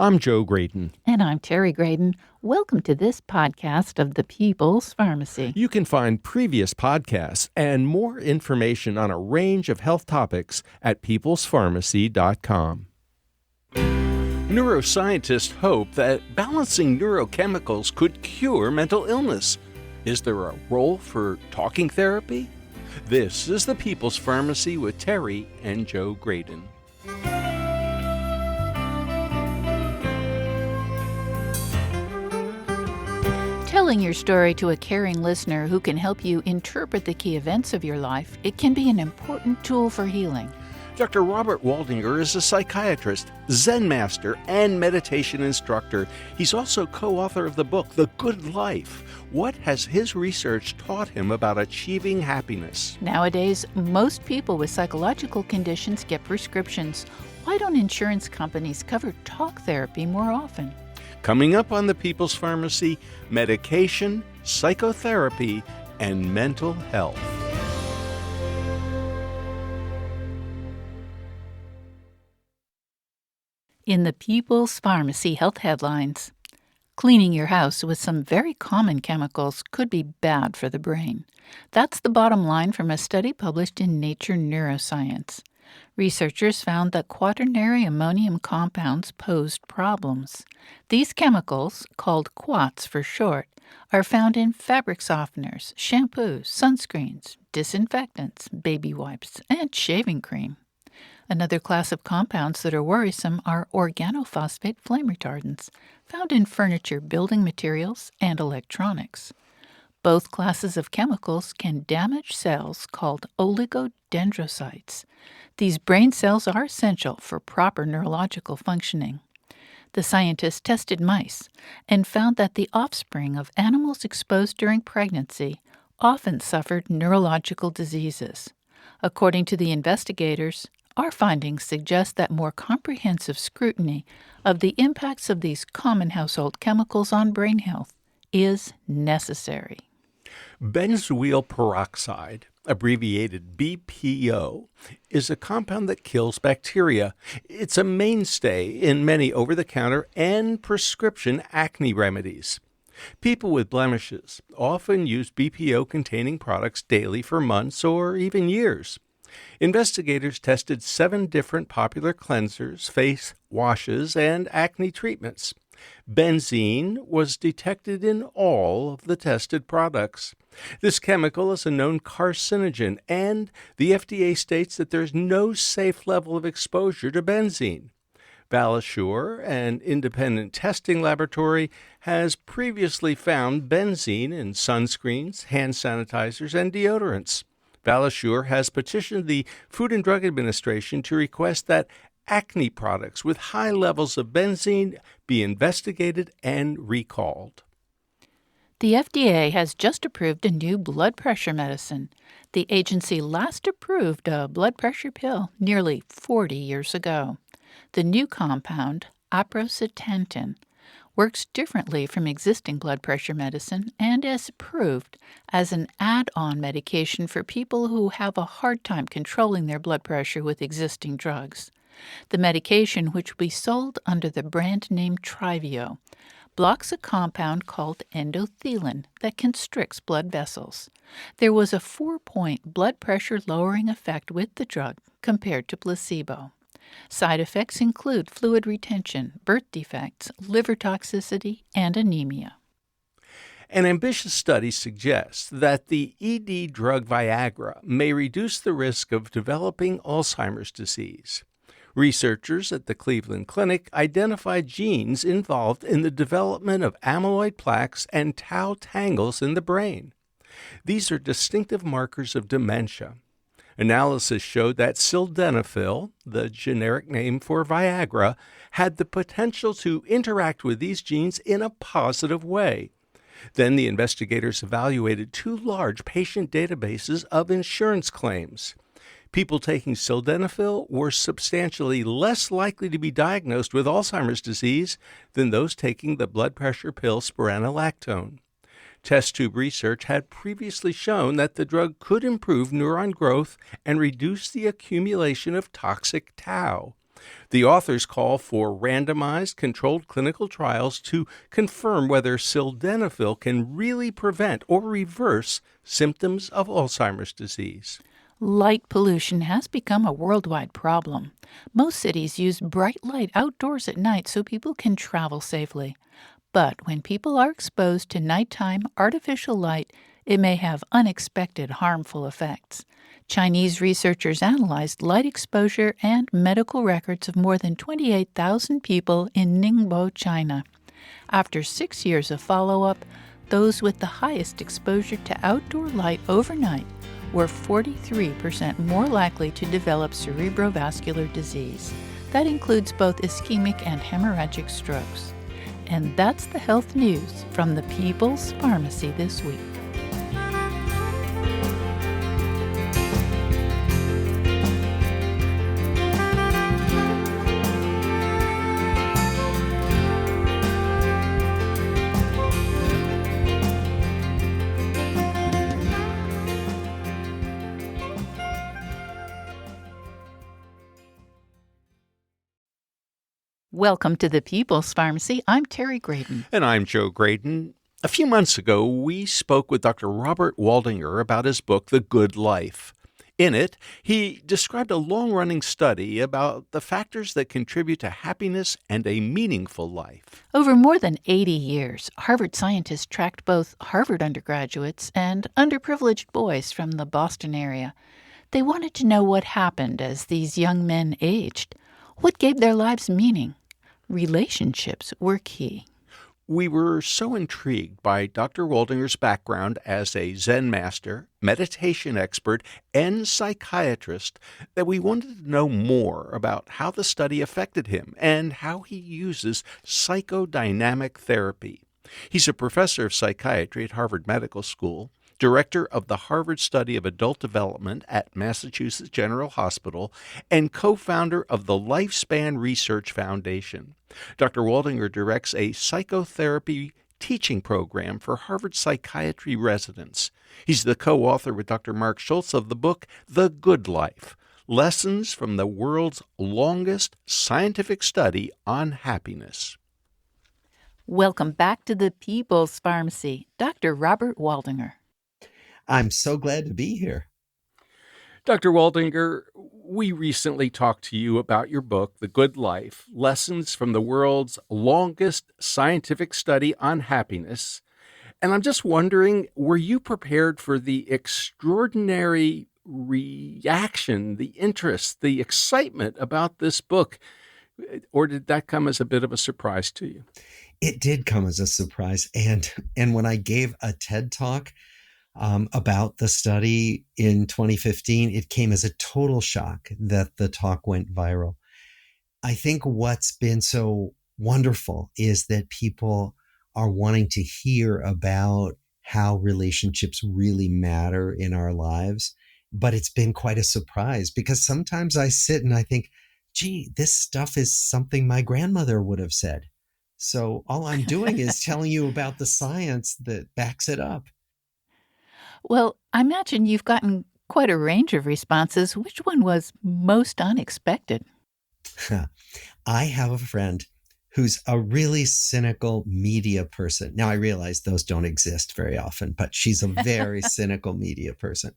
I'm Joe Graydon. And I'm Terry Graydon. Welcome to this podcast of the People's Pharmacy. You can find previous podcasts and more information on a range of health topics at peoplespharmacy.com. Neuroscientists hope that balancing neurochemicals could cure mental illness. Is there a role for talking therapy? This is the People's Pharmacy with Terry and Joe Graydon. Telling your story to a caring listener who can help you interpret the key events of your life, it can be an important tool for healing. Dr. Robert Waldinger is a psychiatrist, Zen master, and meditation instructor. He's also co-author of the book, The Good Life. What has his research taught him about achieving happiness? Nowadays, most people with psychological conditions get prescriptions. Why don't insurance companies cover talk therapy more often? Coming up on the People's Pharmacy, medication, psychotherapy, and mental health. In the People's Pharmacy Health Headlines, cleaning your house with some very common chemicals could be bad for the brain. That's the bottom line from a study published in Nature Neuroscience. Researchers found that quaternary ammonium compounds posed problems. These chemicals, called quats for short, are found in fabric softeners, shampoos, sunscreens, disinfectants, baby wipes, and shaving cream. Another class of compounds that are worrisome are organophosphate flame retardants, found in furniture, building materials, and electronics. Both classes of chemicals can damage cells called oligodendrocytes. These brain cells are essential for proper neurological functioning. The scientists tested mice and found that the offspring of animals exposed during pregnancy often suffered neurological diseases. According to the investigators, our findings suggest that more comprehensive scrutiny of the impacts of these common household chemicals on brain health is necessary. Benzoyl peroxide, abbreviated BPO, is a compound that kills bacteria. It's a mainstay in many over-the-counter and prescription acne remedies. People with blemishes often use BPO-containing products daily for months or even years. Investigators tested 7 different popular cleansers, face washes, and acne treatments. Benzene was detected in all of the tested products. This chemical is a known carcinogen, and the FDA states that there's no safe level of exposure to benzene. Valisure, an independent testing laboratory, has previously found benzene in sunscreens, hand sanitizers, and deodorants. Valisure has petitioned the Food and Drug Administration to request that acne products with high levels of benzene be investigated and recalled. The FDA has just approved a new blood pressure medicine. The agency last approved a blood pressure pill nearly 40 years ago. The new compound, aprocitentan, works differently from existing blood pressure medicine and is approved as an add-on medication for people who have a hard time controlling their blood pressure with existing drugs. The medication, which will be sold under the brand name Trivio, blocks a compound called endothelin that constricts blood vessels. There was a 4-point blood pressure lowering effect with the drug compared to placebo. Side effects include fluid retention, birth defects, liver toxicity, and anemia. An ambitious study suggests that the ED drug Viagra may reduce the risk of developing Alzheimer's disease. Researchers at the Cleveland Clinic identified genes involved in the development of amyloid plaques and tau tangles in the brain. These are distinctive markers of dementia. Analysis showed that sildenafil, the generic name for Viagra, had the potential to interact with these genes in a positive way. Then the investigators evaluated 2 large patient databases of insurance claims. People taking sildenafil were substantially less likely to be diagnosed with Alzheimer's disease than those taking the blood pressure pill spironolactone. Test tube research had previously shown that the drug could improve neuron growth and reduce the accumulation of toxic tau. The authors call for randomized, controlled clinical trials to confirm whether sildenafil can really prevent or reverse symptoms of Alzheimer's disease. Light pollution has become a worldwide problem. Most cities use bright light outdoors at night so people can travel safely. But when people are exposed to nighttime artificial light, it may have unexpected harmful effects. Chinese researchers analyzed light exposure and medical records of more than 28,000 people in Ningbo, China. After 6 years of follow-up, those with the highest exposure to outdoor light overnight were 43% more likely to develop cerebrovascular disease. That includes both ischemic and hemorrhagic strokes. And that's the health news from the People's Pharmacy this week. Welcome to the People's Pharmacy. I'm Terry Graydon. And I'm Joe Graydon. A few months ago, we spoke with Dr. Robert Waldinger about his book, The Good Life. In it, he described a long-running study about the factors that contribute to happiness and a meaningful life. Over more than 80 years, Harvard scientists tracked both Harvard undergraduates and underprivileged boys from the Boston area. They wanted to know what happened as these young men aged. What gave their lives meaning? Relationships were key. We were so intrigued by Dr. Waldinger's background as a Zen master, meditation expert, and psychiatrist that we wanted to know more about how the study affected him and how he uses psychodynamic therapy. He's a professor of psychiatry at Harvard Medical School, director of the Harvard Study of Adult Development at Massachusetts General Hospital, and co-founder of the Lifespan Research Foundation. Dr. Waldinger directs a psychotherapy teaching program for Harvard psychiatry residents. He's the co-author with Dr. Mark Schultz of the book, The Good Life, Lessons from the World's Longest Scientific Study on Happiness. Welcome back to the People's Pharmacy, Dr. Robert Waldinger. I'm so glad to be here. Dr. Waldinger, we recently talked to you about your book, The Good Life, Lessons from the World's Longest Scientific Study on Happiness. And I'm just wondering, were you prepared for the extraordinary reaction, the interest, the excitement about this book? Or did that come as a bit of a surprise to you? It did come as a surprise. And when I gave a TED Talk about the study in 2015, it came as a total shock that the talk went viral. I think what's been so wonderful is that people are wanting to hear about how relationships really matter in our lives. But it's been quite a surprise because sometimes I sit and I think, gee, this stuff is something my grandmother would have said. So all I'm doing is telling you about the science that backs it up. Well, I imagine you've gotten quite a range of responses. Which one was most unexpected? I have a friend who's a really cynical media person. Now, I realize those don't exist very often, but she's a very cynical media person.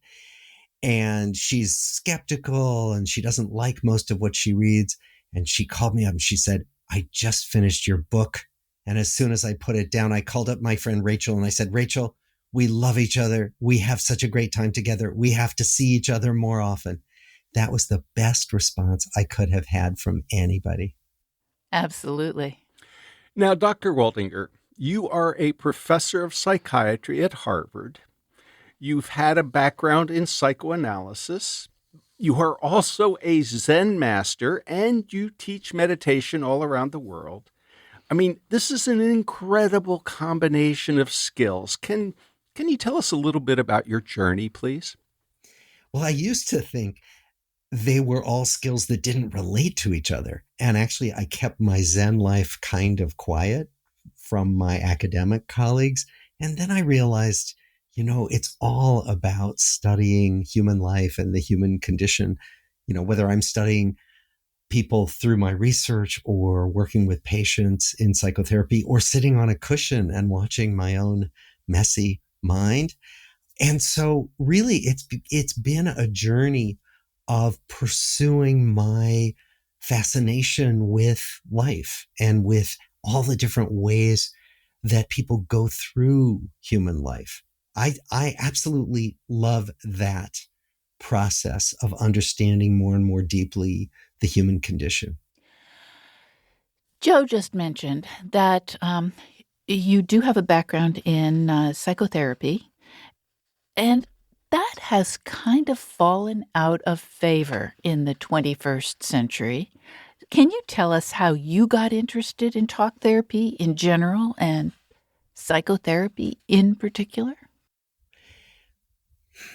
And she's skeptical and she doesn't like most of what she reads. And she called me up and she said, I just finished your book. And as soon as I put it down, I called up my friend Rachel and I said, Rachel, we love each other. We have such a great time together. We have to see each other more often. That was the best response I could have had from anybody. Absolutely. Now, Dr. Waldinger, you are a professor of psychiatry at Harvard. You've had a background in psychoanalysis. You are also a Zen master, and you teach meditation all around the world. I mean, this is an incredible combination of skills. Can you tell us a little bit about your journey, please? Well, I used to think they were all skills that didn't relate to each other. And actually, I kept my Zen life kind of quiet from my academic colleagues. And then I realized, it's all about studying human life and the human condition. Whether I'm studying people through my research or working with patients in psychotherapy or sitting on a cushion and watching my own messy mind. And so really it's been a journey of pursuing my fascination with life and with all the different ways that people go through human life. I absolutely love that process of understanding more and more deeply the human condition. Joe just mentioned that you do have a background in psychotherapy, and that has kind of fallen out of favor in the 21st century. Can you tell us how you got interested in talk therapy in general and psychotherapy in particular?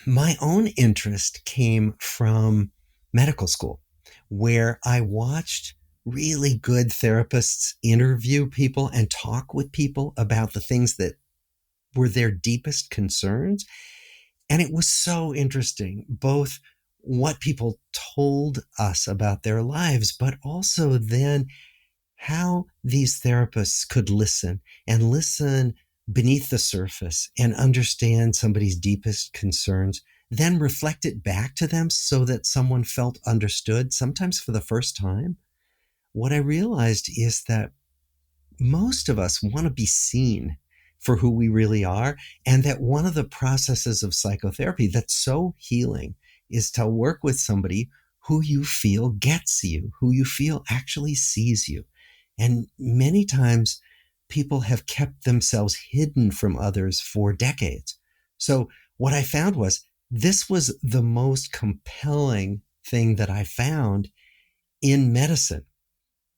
My own interest came from medical school, where I watched really good therapists interview people and talk with people about the things that were their deepest concerns. And it was so interesting, both what people told us about their lives, but also then how these therapists could listen and listen beneath the surface and understand somebody's deepest concerns, then reflect it back to them so that someone felt understood, sometimes for the first time. What I realized is that most of us want to be seen for who we really are, and that one of the processes of psychotherapy that's so healing is to work with somebody who you feel gets you, who you feel actually sees you. And many times people have kept themselves hidden from others for decades. So what I found was this was the most compelling thing that I found in medicine.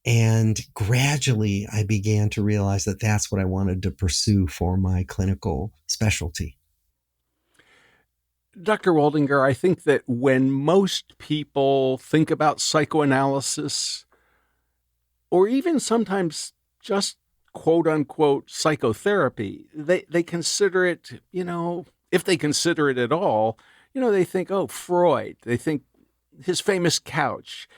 And gradually I began to realize that that's what I wanted to pursue for my clinical specialty. Dr. Waldinger, I think that when most people think about psychoanalysis, or even sometimes just quote unquote psychotherapy, they consider it, if they consider it at all, they think, oh, Freud. They think his famous couch.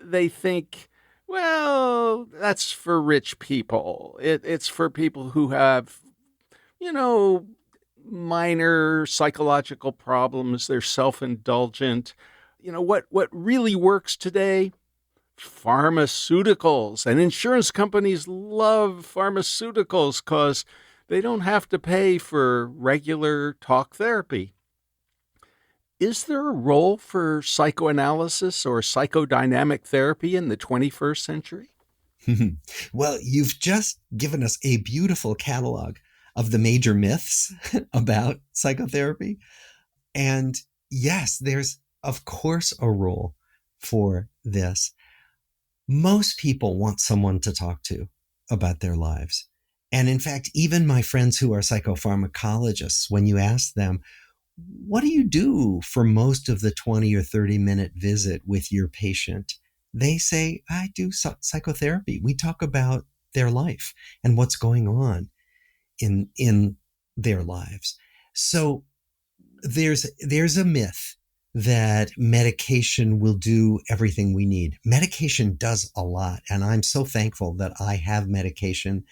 They think, well, that's for rich people. It's for people who have, minor psychological problems. They're self-indulgent. What really works today? Pharmaceuticals. And insurance companies love pharmaceuticals because they don't have to pay for regular talk therapy. Is there a role for psychoanalysis or psychodynamic therapy in the 21st century? Well, you've just given us a beautiful catalog of the major myths about psychotherapy. And yes, there's, of course, a role for this. Most people want someone to talk to about their lives. And in fact, even my friends who are psychopharmacologists, when you ask them, what do you do for most of the 20 or 30-minute visit with your patient? They say, I do psychotherapy. We talk about their life and what's going on in their lives. So there's a myth that medication will do everything we need. Medication does a lot. And I'm so thankful that I have medication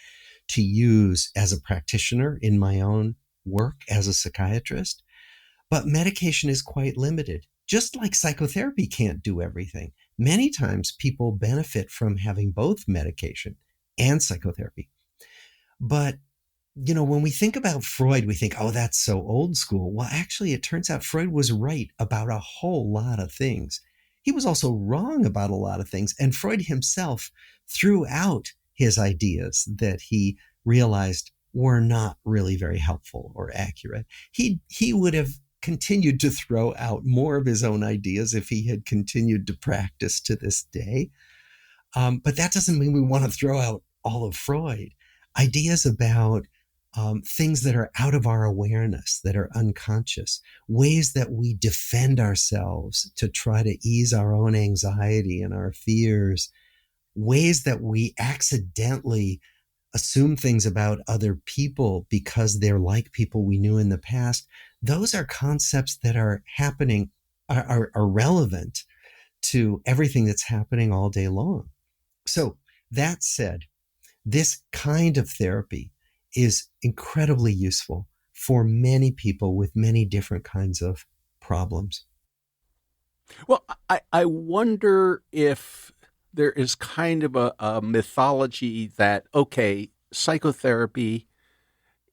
to use as a practitioner in my own work as a psychiatrist. But medication is quite limited. Just like psychotherapy can't do everything. Many times people benefit from having both medication and psychotherapy. But when we think about Freud, we think, oh, that's so old school. Well, actually, it turns out Freud was right about a whole lot of things. He was also wrong about a lot of things. And Freud himself threw out his ideas that he realized were not really very helpful or accurate. He would have continued to throw out more of his own ideas if he had continued to practice to this day. But that doesn't mean we want to throw out all of Freud. Ideas about things that are out of our awareness, that are unconscious, ways that we defend ourselves to try to ease our own anxiety and our fears, ways that we accidentally assume things about other people because they're like people we knew in the past. Those are concepts that are happening, are relevant to everything that's happening all day long. So that said, this kind of therapy is incredibly useful for many people with many different kinds of problems. Well, I wonder if there is kind of a mythology that, okay, psychotherapy,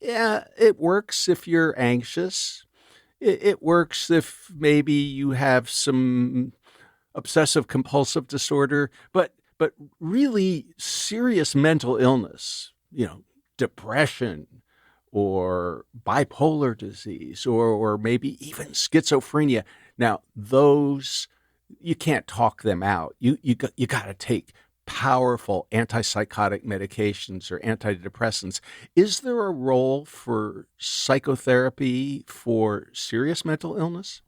yeah, it works if you're anxious. It works if maybe you have some obsessive compulsive disorder, but really serious mental illness, depression or bipolar disease or maybe even schizophrenia. Now, those you can't talk them out. You got to take powerful antipsychotic medications or antidepressants. Is there a role for psychotherapy for serious mental illness?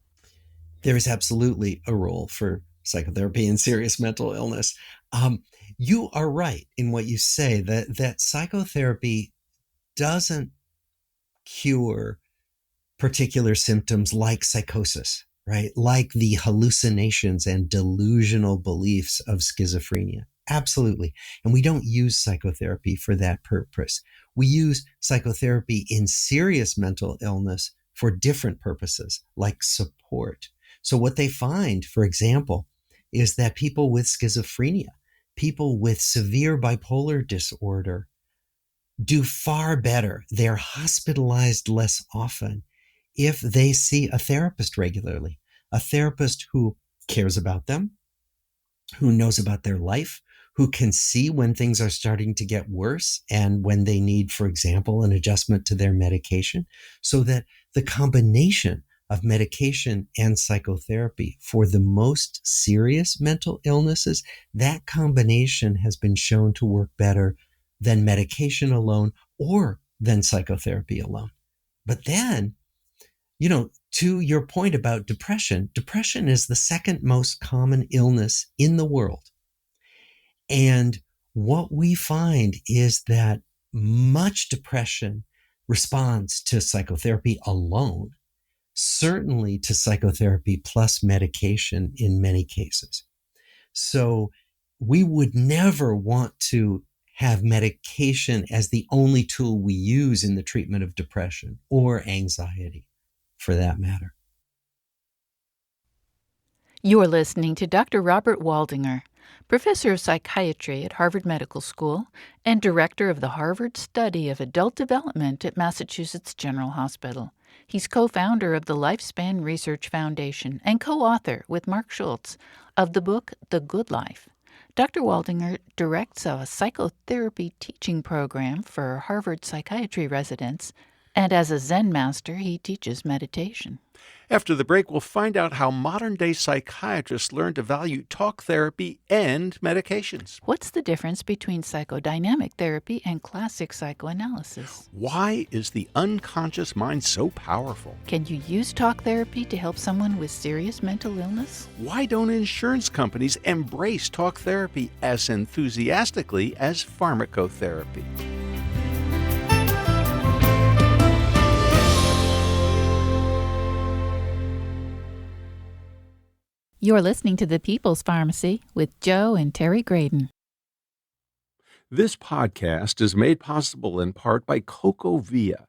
There is absolutely a role for psychotherapy in serious mental illness. You are right in what you say that psychotherapy doesn't cure particular symptoms like psychosis, right? Like the hallucinations and delusional beliefs of schizophrenia. Absolutely. And we don't use psychotherapy for that purpose. We use psychotherapy in serious mental illness for different purposes, like support. So what they find, for example, is that people with schizophrenia, people with severe bipolar disorder, do far better. They're hospitalized less often if they see a therapist regularly, a therapist who cares about them, who knows about their life, who can see when things are starting to get worse and when they need, for example, an adjustment to their medication, so that the combination of medication and psychotherapy for the most serious mental illnesses, that combination has been shown to work better than medication alone or than psychotherapy alone. But then, to your point about depression is the second most common illness in the world. And what we find is that much depression responds to psychotherapy alone, certainly to psychotherapy plus medication in many cases. So we would never want to have medication as the only tool we use in the treatment of depression or anxiety, for that matter. You're listening to Dr. Robert Waldinger, professor of psychiatry at Harvard Medical School and director of the Harvard Study of Adult Development at Massachusetts General Hospital. He's co-founder of the Lifespan Research Foundation and co-author with Mark Schultz of the book The Good Life. Dr. Waldinger directs a psychotherapy teaching program for Harvard psychiatry residents, and as a Zen master, he teaches meditation. After the break, we'll find out how modern-day psychiatrists learn to value talk therapy and medications. What's the difference between psychodynamic therapy and classic psychoanalysis? Why is the unconscious mind so powerful? Can you use talk therapy to help someone with serious mental illness? Why don't insurance companies embrace talk therapy as enthusiastically as pharmacotherapy? You're listening to The People's Pharmacy with Joe and Terry Graydon. This podcast is made possible in part by CocoVia,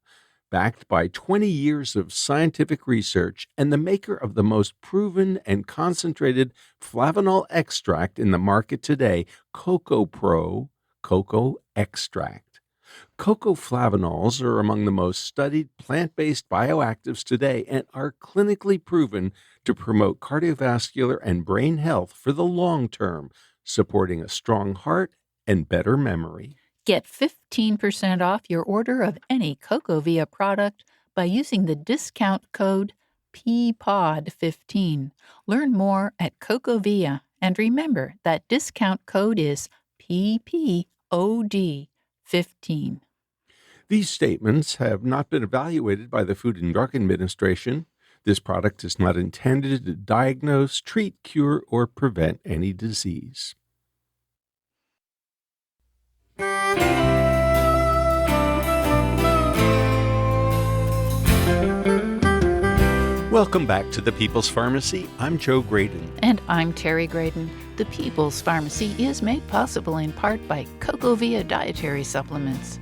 backed by 20 years of scientific research and the maker of the most proven and concentrated flavanol extract in the market today, Coco Pro Cocoa Extract. Cocoa flavanols are among the most studied plant-based bioactives today and are clinically proven to promote cardiovascular and brain health for the long term, supporting a strong heart and better memory. Get 15% off your order of any CocoVia product by using the discount code PPOD15. Learn more at CocoVia, and remember that discount code is PPOD15. These statements have not been evaluated by the Food and Drug Administration. This product is not intended to diagnose, treat, cure, or prevent any disease. Welcome back to the People's Pharmacy. I'm Joe Graydon. And I'm Terry Graydon. The People's Pharmacy is made possible in part by CocoVia dietary supplements.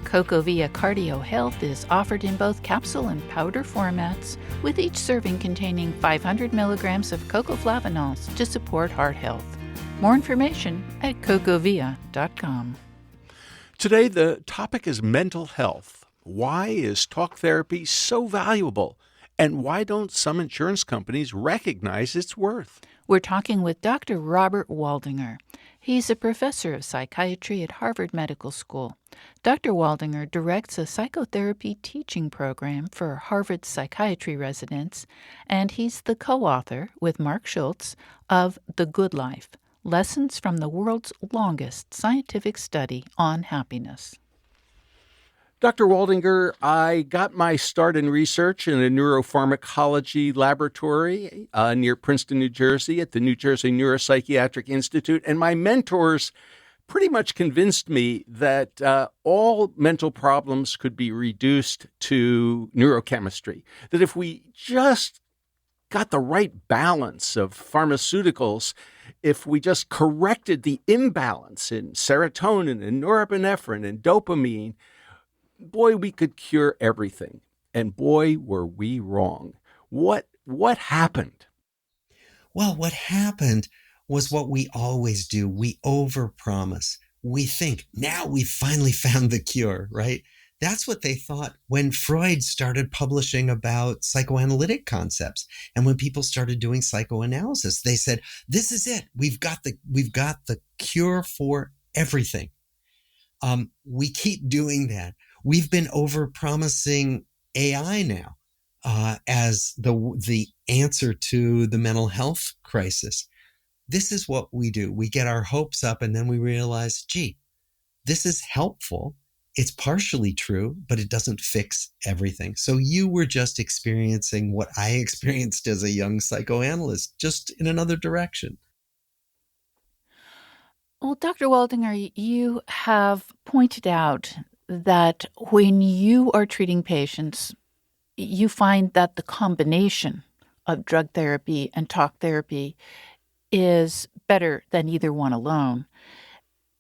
CocoVia Cardio Health is offered in both capsule and powder formats, with each serving containing 500 milligrams of cocoflavanols to support heart health. More information at cocovia.com. Today, the topic is mental health. Why is talk therapy so valuable? And why don't some insurance companies recognize its worth? We're talking with Dr. Robert Waldinger. He's a professor of psychiatry at Harvard Medical School. Dr. Waldinger directs a psychotherapy teaching program for Harvard psychiatry residents, and he's the co-author, with Mark Schultz, of The Good Life: Lessons from the World's Longest Scientific Study on Happiness. Dr. Waldinger, I got my start in research in a neuropharmacology laboratory near Princeton, New Jersey, at the New Jersey Neuropsychiatric Institute, and my mentors pretty much convinced me that all mental problems could be reduced to neurochemistry, that if we just got the right balance of pharmaceuticals, if we just corrected the imbalance in serotonin and norepinephrine and dopamine, boy, we could cure everything. And boy, were we wrong. What happened? Well, what happened was what we always do. We overpromise. We think, now we finally found the cure, right? That's what they thought when Freud started publishing about psychoanalytic concepts. And when people started doing psychoanalysis, they said, this is it. We've got the cure for everything. We keep doing that. We've been overpromising AI now as the answer to the mental health crisis. This is what we do. We get our hopes up and then we realize, gee, this is helpful. It's partially true, but it doesn't fix everything. So you were just experiencing what I experienced as a young psychoanalyst, just in another direction. Well, Dr. Waldinger, you have pointed out that when you are treating patients, you find that the combination of drug therapy and talk therapy is better than either one alone.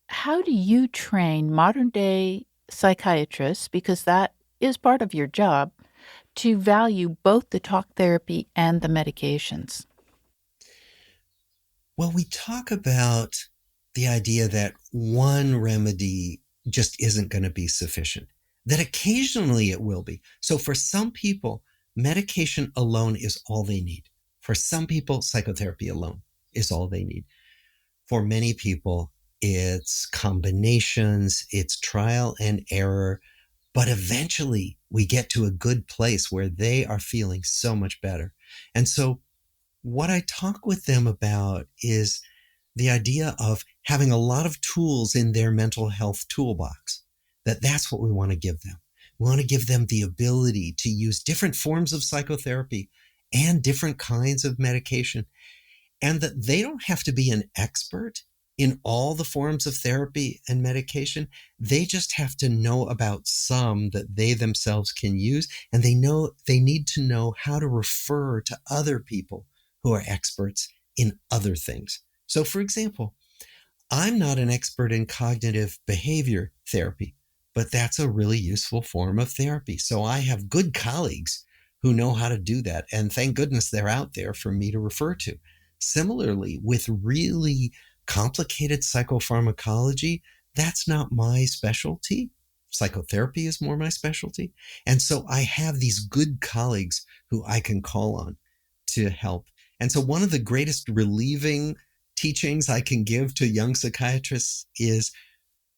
How do you train modern-day psychiatrists, because that is part of your job, to value both the talk therapy and the medications? Well, we talk about the idea that one remedy just isn't going to be sufficient, that occasionally it will be. So for some people, medication alone is all they need. For some people, psychotherapy alone is all they need. For many people, it's combinations, it's trial and error, but eventually we get to a good place where they are feeling so much better. And so what I talk with them about is the idea of having a lot of tools in their mental health toolbox, that's what we want to give them. We want to give them the ability to use different forms of psychotherapy and different kinds of medication, and that they don't have to be an expert in all the forms of therapy and medication. They just have to know about some that they themselves can use, and they need to know how to refer to other people who are experts in other things. So, for example, I'm not an expert in cognitive behavior therapy, but that's a really useful form of therapy. So I have good colleagues who know how to do that. And thank goodness they're out there for me to refer to. Similarly, with really complicated psychopharmacology, that's not my specialty. Psychotherapy is more my specialty. And so I have these good colleagues who I can call on to help. And so one of the greatest relieving teachings I can give to young psychiatrists is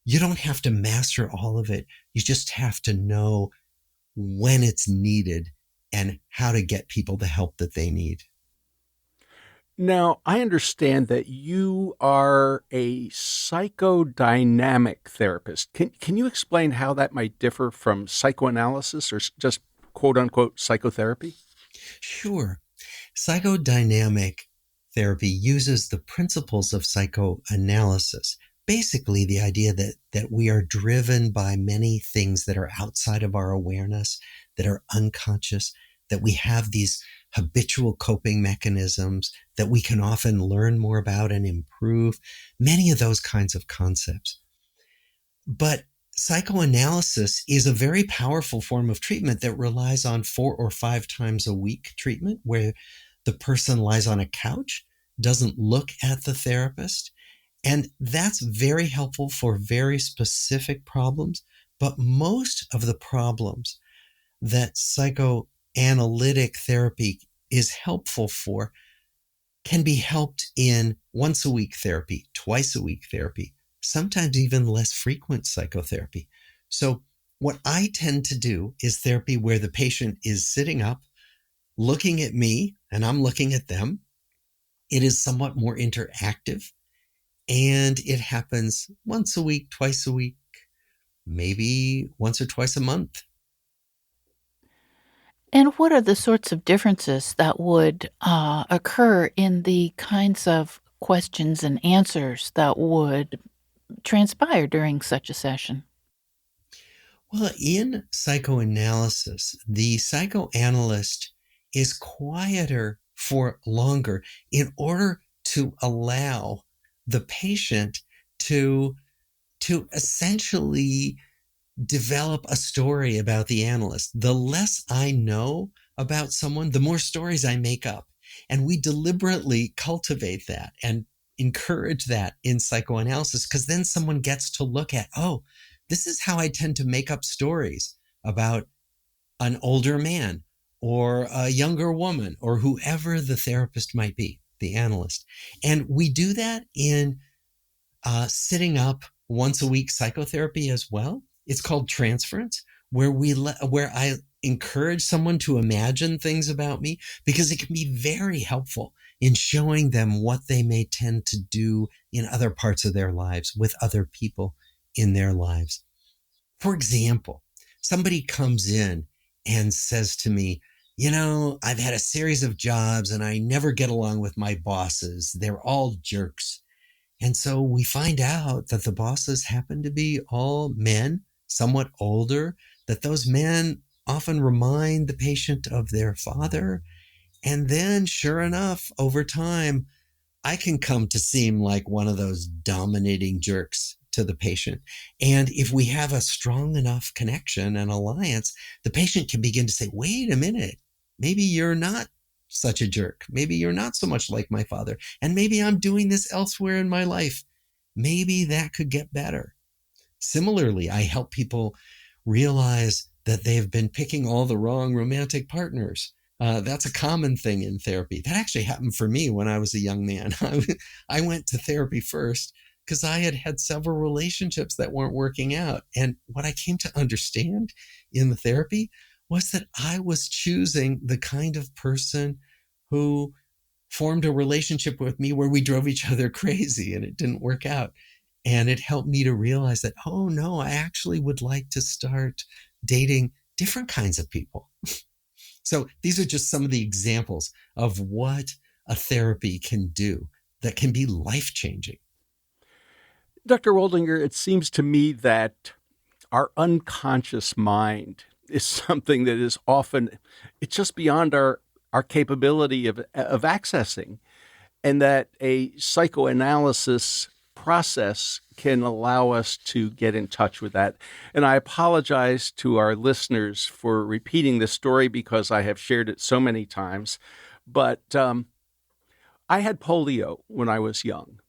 you don't have to master all of it. You just have to know when it's needed and how to get people the help that they need. Now, I understand that you are a psychodynamic therapist. Can you explain how that might differ from psychoanalysis or just quote unquote psychotherapy? Sure. Psychodynamic therapy uses the principles of psychoanalysis. Basically, the idea that we are driven by many things that are outside of our awareness, that are unconscious, that we have these habitual coping mechanisms that we can often learn more about and improve, many of those kinds of concepts. But psychoanalysis is a very powerful form of treatment that relies on 4 or 5 times a week treatment, where the person lies on a couch, doesn't look at the therapist. And that's very helpful for very specific problems. But most of the problems that psychoanalytic therapy is helpful for can be helped in once a week therapy, twice a week therapy, sometimes even less frequent psychotherapy. So what I tend to do is therapy where the patient is sitting up, looking at me, and I'm looking at them. It is somewhat more interactive, and it happens once a week, twice a week, maybe once or twice a month. And what are the sorts of differences that would occur in the kinds of questions and answers that would transpire during such a session? Well, in psychoanalysis, the psychoanalyst is quieter for longer in order to allow the patient to essentially develop a story about the analyst. The less I know about someone, the more stories I make up. And we deliberately cultivate that and encourage that in psychoanalysis, because then someone gets to look at, oh, this is how I tend to make up stories about an older man or a younger woman or whoever the therapist might be, the analyst. And we do that in sitting up once a week psychotherapy as well. It's called transference, where I encourage someone to imagine things about me, because it can be very helpful in showing them what they may tend to do in other parts of their lives with other people in their lives. For example, somebody comes in and says to me, I've had a series of jobs and I never get along with my bosses. They're all jerks. And so we find out that the bosses happen to be all men, somewhat older, that those men often remind the patient of their father. And then, sure enough, over time, I can come to seem like one of those dominating jerks to the patient. And if we have a strong enough connection and alliance, the patient can begin to say, wait a minute, maybe you're not such a jerk. Maybe you're not so much like my father. And maybe I'm doing this elsewhere in my life. Maybe that could get better. Similarly, I help people realize that they've been picking all the wrong romantic partners. That's a common thing in therapy. That actually happened for me when I was a young man. I went to therapy first because I had several relationships that weren't working out. And what I came to understand in the therapy was that I was choosing the kind of person who formed a relationship with me where we drove each other crazy and it didn't work out. And it helped me to realize that, oh no, I actually would like to start dating different kinds of people. So these are just some of the examples of what a therapy can do that can be life-changing. Dr. Roldinger, it seems to me that our unconscious mind is something that is often, it's just beyond our capability of accessing, and that a psychoanalysis process can allow us to get in touch with that. And I apologize to our listeners for repeating this story because I have shared it so many times, but I had polio when I was young.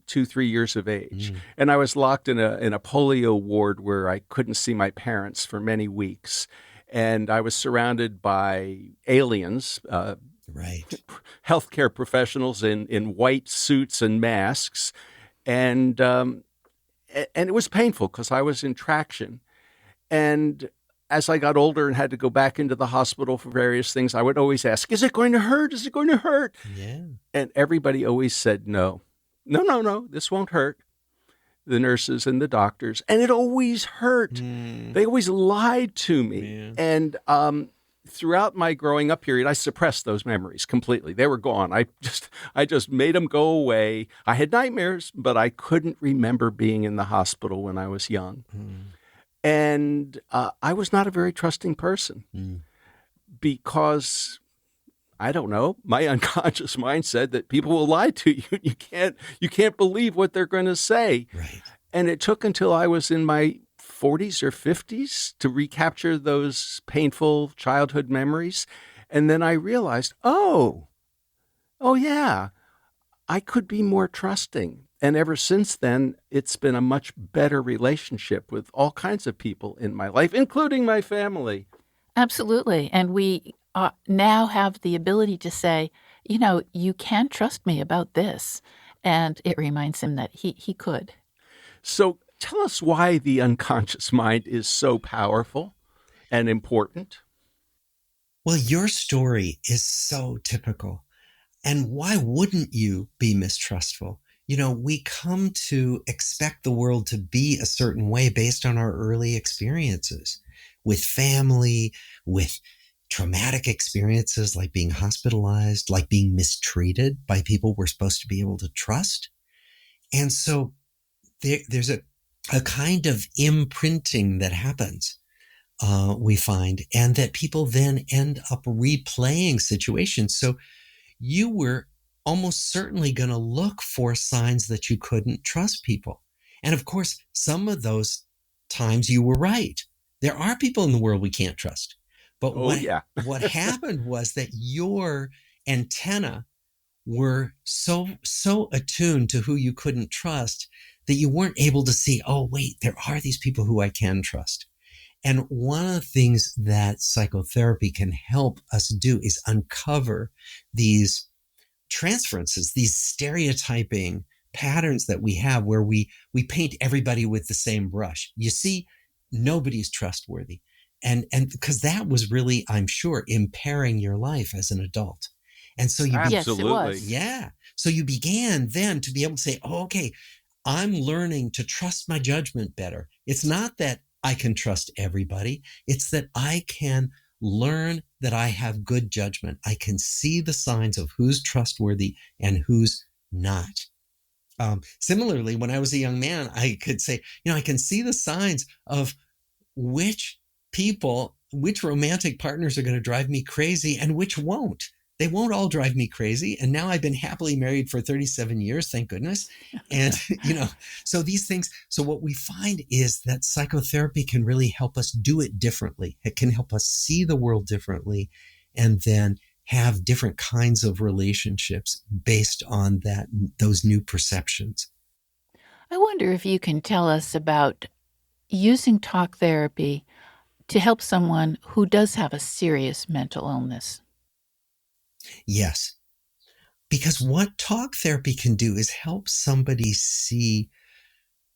2-3 years of age. And I was locked in a polio ward where I couldn't see my parents for many weeks. And I was surrounded by aliens, right, healthcare professionals in white suits and masks. And it was painful because I was in traction. And as I got older and had to go back into the hospital for various things, I would always ask, is it going to hurt? Is it going to hurt? Yeah. And everybody always said no. No, this won't hurt. The nurses and the doctors. And it always hurt. They always lied to me. Yeah. And throughout my growing up period, I suppressed those memories completely. They were gone. I just made them go away. I had nightmares, but I couldn't remember being in the hospital when I was young. And I was not a very trusting person because I don't know. My unconscious mind said that people will lie to you. You can't believe what they're going to say. Right. And it took until I was in my 40s or 50s to recapture those painful childhood memories. And then I realized, oh yeah, I could be more trusting. And ever since then, it's been a much better relationship with all kinds of people in my life, including my family. Absolutely. And we now have the ability to say, you can trust me about this. And it reminds him that he could. So tell us why the unconscious mind is so powerful and important. Well, your story is so typical. And why wouldn't you be mistrustful? We come to expect the world to be a certain way based on our early experiences with family, with traumatic experiences like being hospitalized, like being mistreated by people we're supposed to be able to trust. And so there's a kind of imprinting that happens, we find, and that people then end up replaying situations. So you were almost certainly going to look for signs that you couldn't trust people. And of course, some of those times you were right. There are people in the world we can't trust. But Oh, yeah. what happened was that your antenna were so attuned to who you couldn't trust that you weren't able to see, oh, wait, there are these people who I can trust. And one of the things that psychotherapy can help us do is uncover these transferences, these stereotyping patterns that we have where we paint everybody with the same brush. You see, nobody's trustworthy. And because that was really, I'm sure, impairing your life as an adult. And so Yes, it Absolutely. was. yeah. So you began then to be able to say, oh, okay, I'm learning to trust my judgment better. It's not that I can trust everybody. It's that I can learn that I have good judgment. I can see the signs of who's trustworthy and who's not. Similarly, when I was a young man, I could say, I can see the signs of which romantic partners are going to drive me crazy and which won't. They won't all drive me crazy. And now I've been happily married for 37 years, thank goodness. And, so these things, so what we find is that psychotherapy can really help us do it differently. It can help us see the world differently and then have different kinds of relationships based on those new perceptions. I wonder if you can tell us about using talk therapy to help someone who does have a serious mental illness. Yes. Because what talk therapy can do is help somebody see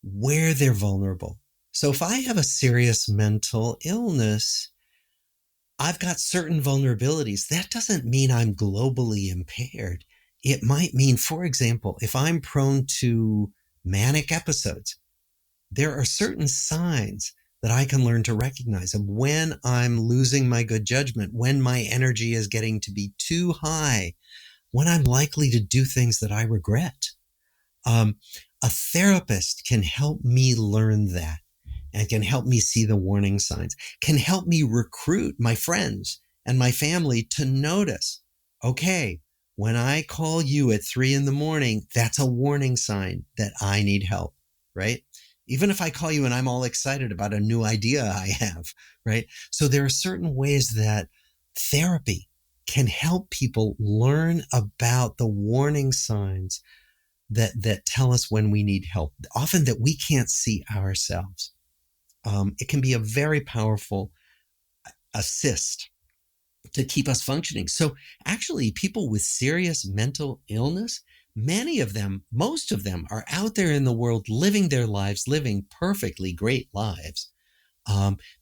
where they're vulnerable. So if I have a serious mental illness, I've got certain vulnerabilities. That doesn't mean I'm globally impaired. It might mean, for example, if I'm prone to manic episodes, there are certain signs that I can learn to recognize. And when I'm losing my good judgment, when my energy is getting to be too high, when I'm likely to do things that I regret. A therapist can help me learn that and can help me see the warning signs, can help me recruit my friends and my family to notice, okay, when I call you at 3 a.m, that's a warning sign that I need help, right? Even if I call you and I'm all excited about a new idea I have, right? So there are certain ways that therapy can help people learn about the warning signs that tell us when we need help, often that we can't see ourselves. It can be a very powerful assist to keep us functioning. So actually, people with serious mental illness, most of them are out there in the world living their lives, living perfectly great lives.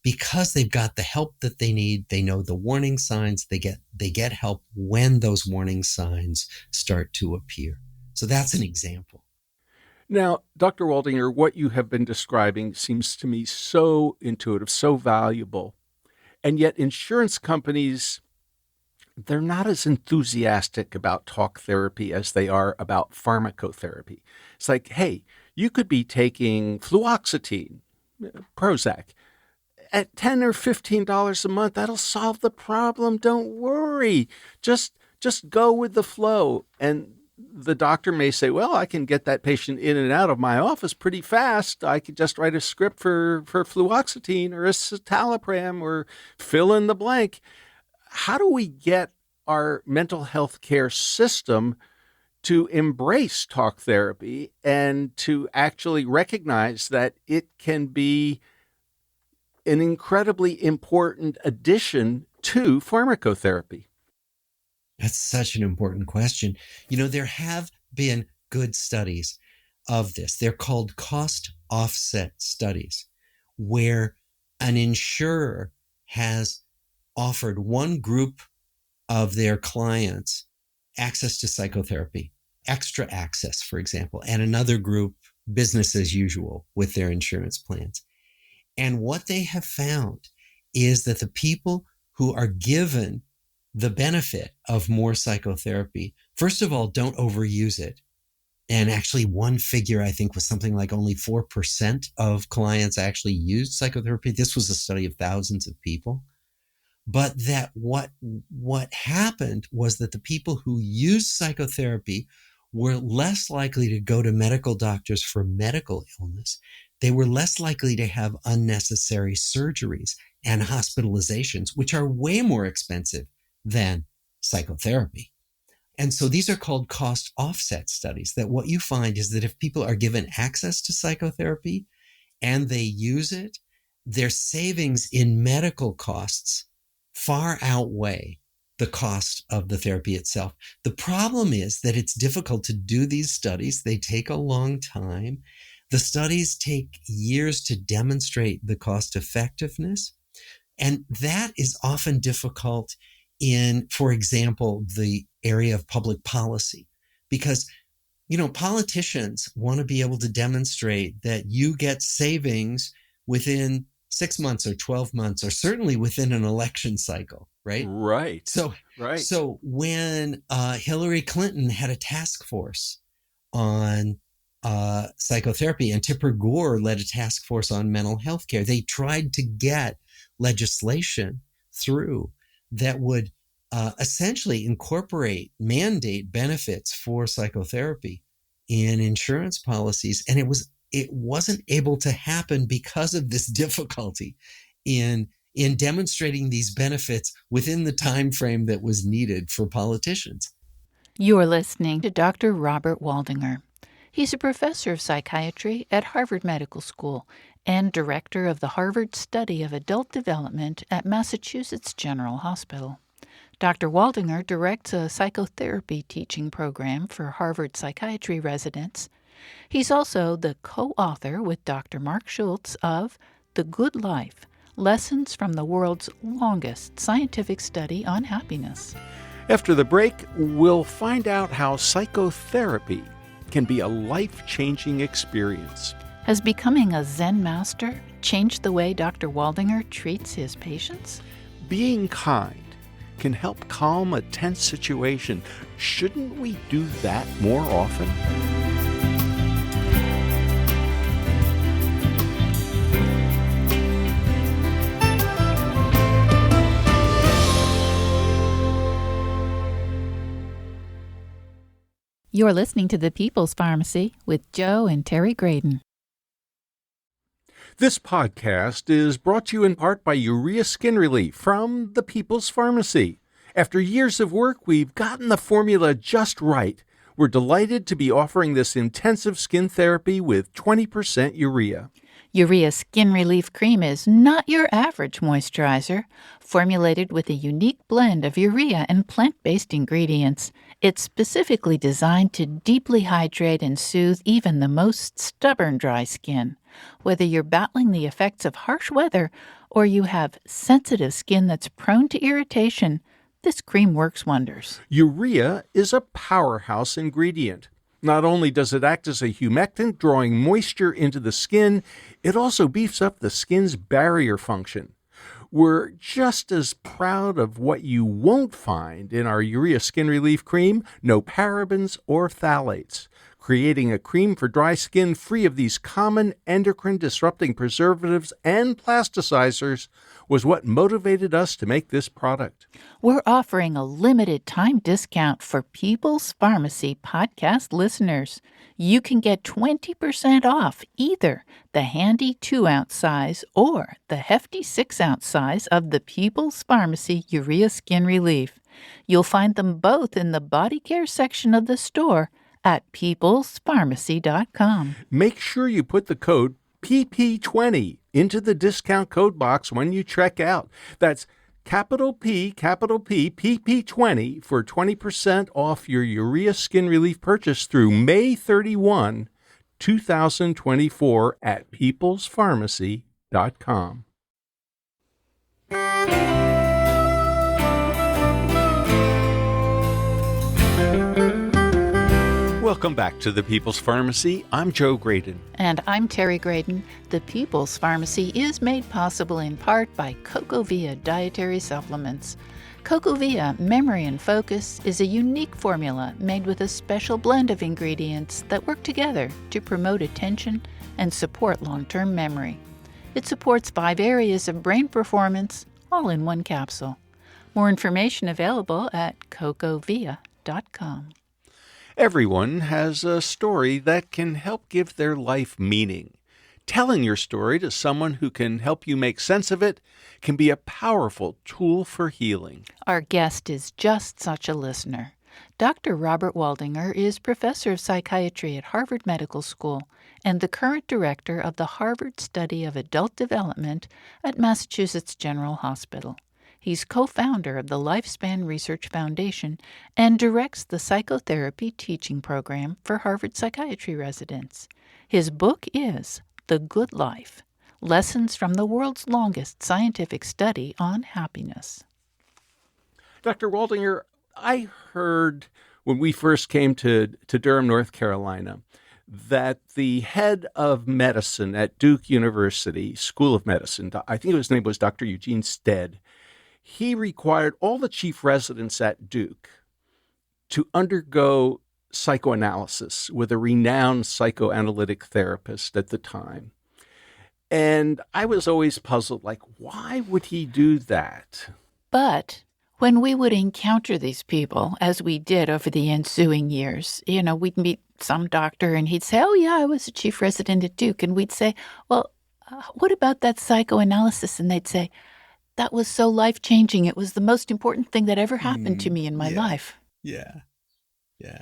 Because they've got the help that they need. They know the warning signs. They get help when those warning signs start to appear. So that's an example. Now, Dr. Waldinger, what you have been describing seems to me so intuitive, so valuable. And yet insurance companies, they're not as enthusiastic about talk therapy as they are about pharmacotherapy. It's like, hey, you could be taking fluoxetine, Prozac, at $10 or $15 a month. That'll solve the problem. Don't worry. Just just go with the flow. And the doctor may say, well, I can get that patient in and out of my office pretty fast. I could just write a script for fluoxetine or escitalopram or fill in the blank. How do we get our mental health care system to embrace talk therapy and to actually recognize that it can be an incredibly important addition to pharmacotherapy? That's such an important question. There have been good studies of this. They're called cost offset studies, where an insurer has offered one group of their clients access to psychotherapy, extra access, for example, and another group business as usual with their insurance plans. And what they have found is that the people who are given the benefit of more psychotherapy, first of all, don't overuse it. And actually, one figure I think was something like only 4% of clients actually used psychotherapy. This was a study of thousands of people. But that what happened was that the people who used psychotherapy were less likely to go to medical doctors for medical illness. They were less likely to have unnecessary surgeries and hospitalizations, which are way more expensive than psychotherapy. And so these are called cost offset studies, that what you find is that if people are given access to psychotherapy and they use it, their savings in medical costs far outweigh the cost of the therapy itself. The problem is that it's difficult to do these studies. They take a long time. The studies take years to demonstrate the cost effectiveness. And that is often difficult in, for example, the area of public policy, because, politicians want to be able to demonstrate that you get savings within 6 months or 12 months, or certainly within an election cycle, right? Right. So when Hillary Clinton had a task force on psychotherapy, and Tipper Gore led a task force on mental health care, they tried to get legislation through that would essentially mandate benefits for psychotherapy in insurance policies. And it wasn't able to happen because of this difficulty in demonstrating these benefits within the time frame that was needed for politicians. You're listening to Dr. Robert Waldinger. He's a professor of psychiatry at Harvard Medical School and director of the Harvard Study of Adult Development at Massachusetts General Hospital. Dr. Waldinger directs a psychotherapy teaching program for Harvard psychiatry residents. He's also the co-author with Dr. Mark Schultz of The Good Life, Lessons from the World's Longest Scientific Study on Happiness. After the break, we'll find out how psychotherapy can be a life-changing experience. Has becoming a Zen master changed the way Dr. Waldinger treats his patients? Being kind can help calm a tense situation. Shouldn't we do that more often? You're listening to The People's Pharmacy with Joe and Terry Graydon. This podcast is brought to you in part by Urea Skin Relief from The People's Pharmacy. After years of work, we've gotten the formula just right. We're delighted to be offering this intensive skin therapy with 20% urea. Urea Skin Relief Cream is not your average moisturizer. Formulated with a unique blend of urea and plant-based ingredients, it's specifically designed to deeply hydrate and soothe even the most stubborn dry skin. Whether you're battling the effects of harsh weather or you have sensitive skin that's prone to irritation, this cream works wonders. Urea is a powerhouse ingredient. Not only does it act as a humectant, drawing moisture into the skin, it also beefs up the skin's barrier function. We're just as proud of what you won't find in our Urea Skin Relief Cream: no parabens or phthalates. Creating a cream for dry skin free of these common endocrine-disrupting preservatives and plasticizers was what motivated us to make this product. We're offering a limited time discount for People's Pharmacy podcast listeners. You can get 20% off either the handy 2-ounce size or the hefty 6-ounce size of the People's Pharmacy Urea Skin Relief. You'll find them both in the body care section of the store at peoplespharmacy.com. Make sure you put the code PP20 into the discount code box when you check out. That's capital P, PP20 for 20% off your Urea Skin Relief purchase through May 31, 2024 at peoplespharmacy.com. Welcome back to the People's Pharmacy. I'm Joe Graydon. And I'm Terry Graydon. The People's Pharmacy is made possible in part by CocoVia Dietary Supplements. CocoVia Memory and Focus is a unique formula made with a special blend of ingredients that work together to promote attention and support long-term memory. It supports 5 areas of brain performance, all in one capsule. More information available at cocovia.com. Everyone has a story that can help give their life meaning. Telling your story to someone who can help you make sense of it can be a powerful tool for healing. Our guest is just such a listener. Dr. Robert Waldinger is professor of psychiatry at Harvard Medical School and the current director of the Harvard Study of Adult Development at Massachusetts General Hospital. He's co-founder of the Lifespan Research Foundation and directs the Psychotherapy teaching program for Harvard psychiatry residents. His book is The Good Life: Lessons from the World's Longest Scientific Study on Happiness. Dr. Waldinger, I heard when we first came to Durham, North Carolina, that the head of medicine at Duke University School of Medicine, I think his name was Dr. Eugene Stead, he required all the chief residents at Duke to undergo psychoanalysis with a renowned psychoanalytic therapist at the time. And I was always puzzled, like, why would he do that? But when we would encounter these people, as we did over the ensuing years, we'd meet some doctor and he'd say, oh, yeah, I was a chief resident at Duke. And we'd say, well, what about that psychoanalysis? And they'd say, that was so life-changing. It was the most important thing that ever happened to me in my life. Yeah.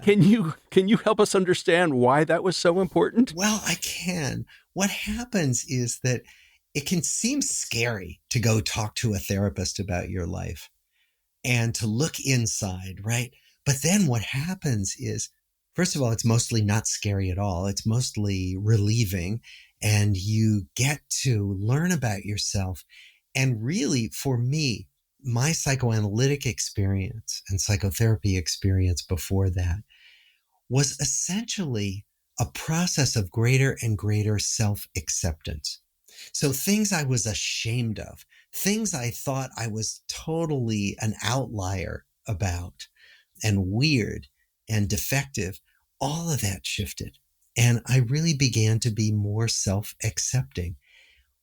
Can you help us understand why that was so important? Well, I can. What happens is that it can seem scary to go talk to a therapist about your life and to look inside, right? But then what happens is, first of all, it's mostly not scary at all. It's mostly relieving, and you get to learn about yourself. And really, for me, my psychoanalytic experience and psychotherapy experience before that was essentially a process of greater and greater self-acceptance. So things I was ashamed of, things I thought I was totally an outlier about and weird and defective, all of that shifted. And I really began to be more self-accepting.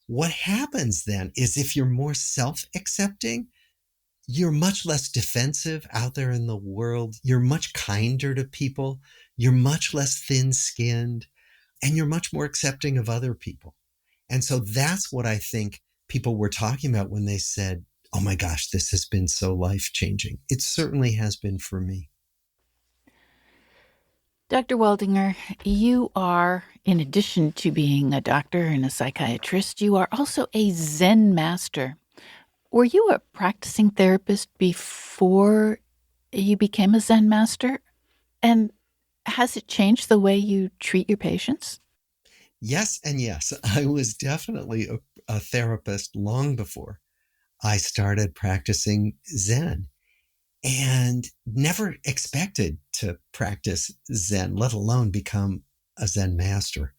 What happens then is if you're more self-accepting, you're much less defensive out there in the world. You're much kinder to people. You're much less thin-skinned, and you're much more accepting of other people. And so that's what I think people were talking about when they said, oh my gosh, this has been so life-changing. It certainly has been for me. Dr. Waldinger, you are, in addition to being a doctor and a psychiatrist, you are also a Zen master. Were you a practicing therapist before you became a Zen master? And has it changed the way you treat your patients? Yes and yes. I was definitely a therapist long before I started practicing Zen, and never expected to practice Zen, let alone become a Zen master.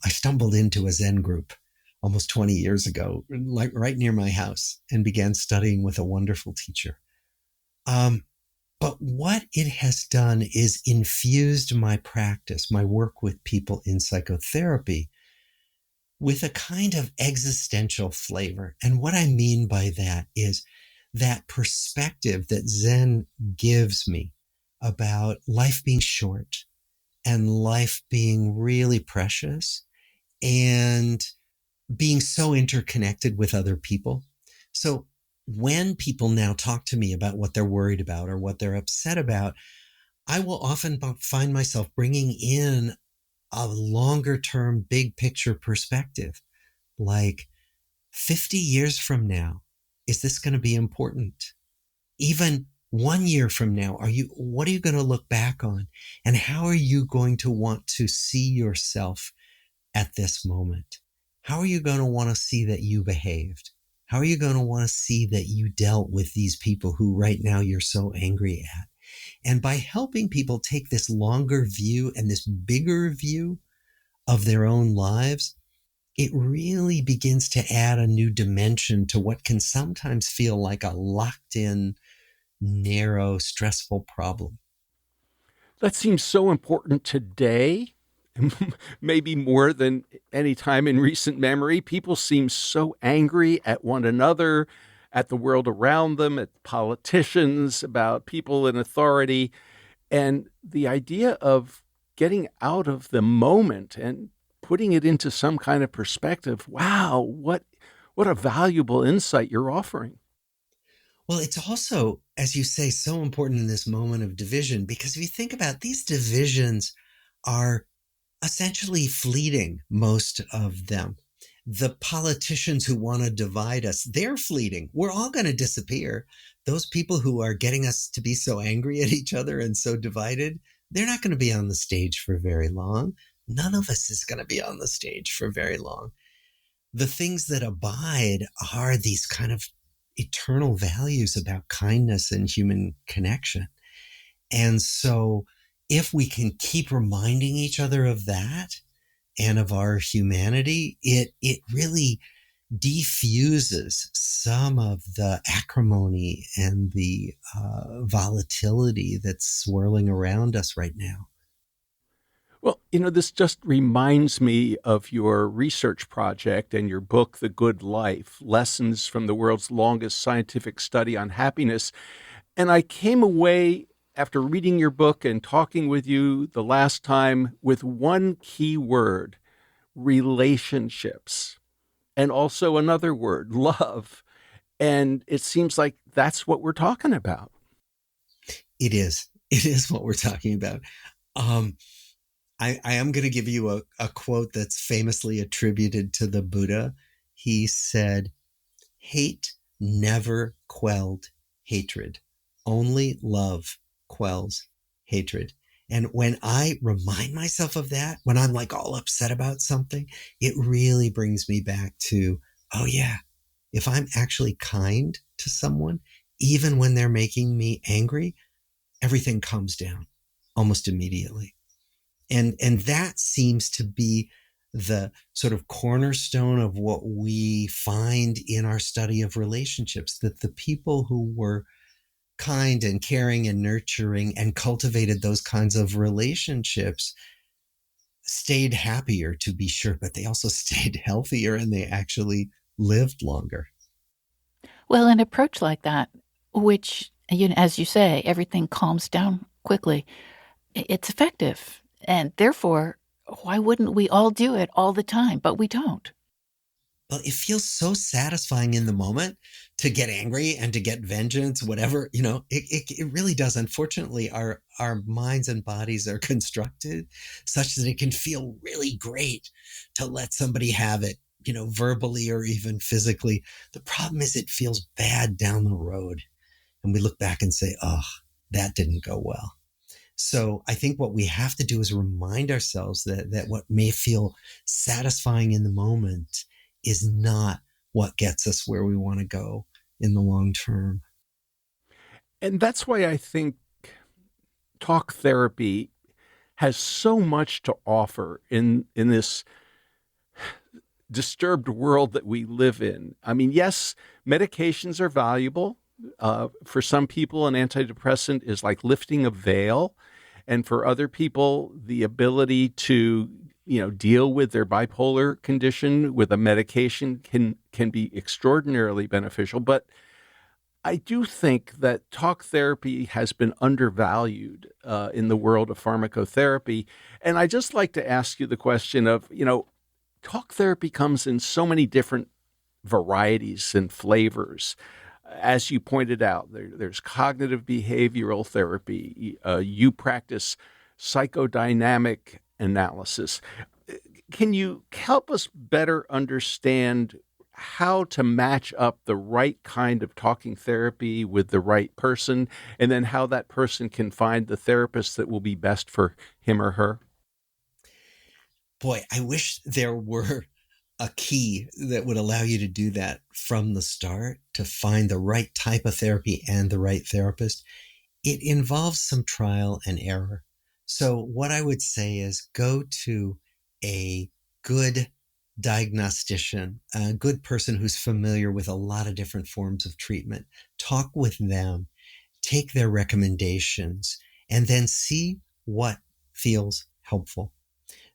I stumbled into a Zen group almost 20 years ago, like right near my house, and began studying with a wonderful teacher. But what it has done is infused my practice, my work with people in psychotherapy, with a kind of existential flavor. And what I mean by that is that perspective that Zen gives me about life being short and life being really precious and being so interconnected with other people. So when people now talk to me about what they're worried about or what they're upset about, I will often find myself bringing in a longer term, big picture perspective. Like 50 years from now, is this going to be important? Even 1 year from now, what are you going to look back on? And how are you going to want to see yourself at this moment? How are you going to want to see that you behaved? How are you going to want to see that you dealt with these people who right now you're so angry at? And by helping people take this longer view and this bigger view of their own lives, it really begins to add a new dimension to what can sometimes feel like a locked in, narrow, stressful problem. That seems so important today, maybe more than any time in recent memory. People seem so angry at one another, at the world around them, at politicians, about people in authority. And the idea of getting out of the moment and putting it into some kind of perspective, wow, what a valuable insight you're offering. Well, it's also, as you say, so important in this moment of division, because if you think about it, these divisions are essentially fleeting, most of them. The politicians who want to divide us, they're fleeting. We're all going to disappear. Those people who are getting us to be so angry at each other and so divided, they're not going to be on the stage for very long. None of us is going to be on the stage for very long. The things that abide are these kind of eternal values about kindness and human connection. And so if we can keep reminding each other of that and of our humanity, it really defuses some of the acrimony and the volatility that's swirling around us right now. Well, this just reminds me of your research project and your book, The Good Life, Lessons from the World's Longest Scientific Study on Happiness. And I came away after reading your book and talking with you the last time with one key word: relationships. And also another word, love. And it seems like that's what we're talking about. It is. It is what we're talking about. I am going to give you a quote that's famously attributed to the Buddha. He said, "Hate never quelled hatred. Only love quells hatred." And when I remind myself of that, when I'm like all upset about something, it really brings me back to, oh yeah, if I'm actually kind to someone, even when they're making me angry, everything calms down almost immediately. And that seems to be the sort of cornerstone of what we find in our study of relationships, that the people who were kind and caring and nurturing and cultivated those kinds of relationships stayed happier, to be sure, but they also stayed healthier and they actually lived longer. Well, an approach like that, which, as you say, everything calms down quickly, it's effective. And therefore, why wouldn't we all do it all the time? But we don't. Well, it feels so satisfying in the moment to get angry and to get vengeance, whatever, it really does. Unfortunately, our minds and bodies are constructed such that it can feel really great to let somebody have it, verbally or even physically. The problem is it feels bad down the road. And we look back and say, oh, that didn't go well. So I think what we have to do is remind ourselves that what may feel satisfying in the moment is not what gets us where we want to go in the long term. And that's why I think talk therapy has so much to offer in this disturbed world that we live in. I mean, yes, medications are valuable. For some people, an antidepressant is like lifting a veil. And for other people, the ability to deal with their bipolar condition with a medication can be extraordinarily beneficial. But I do think that talk therapy has been undervalued in the world of pharmacotherapy. And I just like to ask you the question of, talk therapy comes in so many different varieties and flavors. As you pointed out, there's cognitive behavioral therapy. You practice psychodynamic analysis. Can you help us better understand how to match up the right kind of talking therapy with the right person, and then how that person can find the therapist that will be best for him or her? Boy, I wish there were a key that would allow you to do that from the start, to find the right type of therapy and the right therapist. It involves some trial and error. So what I would say is go to a good diagnostician, a good person who's familiar with a lot of different forms of treatment. Talk with them, take their recommendations, and then see what feels helpful.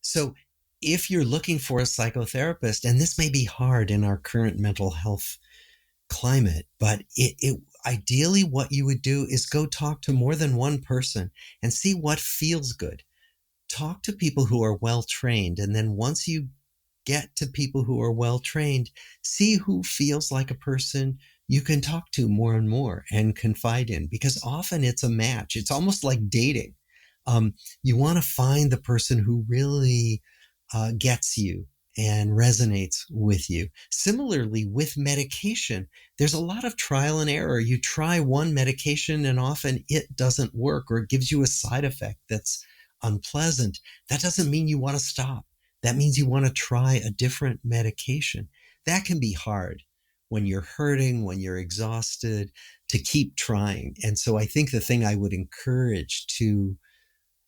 So if you're looking for a psychotherapist, and this may be hard in our current mental health climate, but ideally what you would do is go talk to more than one person and see what feels good. Talk to people who are well trained. And then once you get to people who are well trained, see who feels like a person you can talk to more and more and confide in, because often it's a match. It's almost like dating. You want to find the person who really gets you and resonates with you. Similarly, with medication, there's a lot of trial and error. You try one medication and often it doesn't work, or it gives you a side effect that's unpleasant. That doesn't mean you want to stop. That means you want to try a different medication. That can be hard when you're hurting, when you're exhausted, to keep trying. And so I think the thing I would encourage to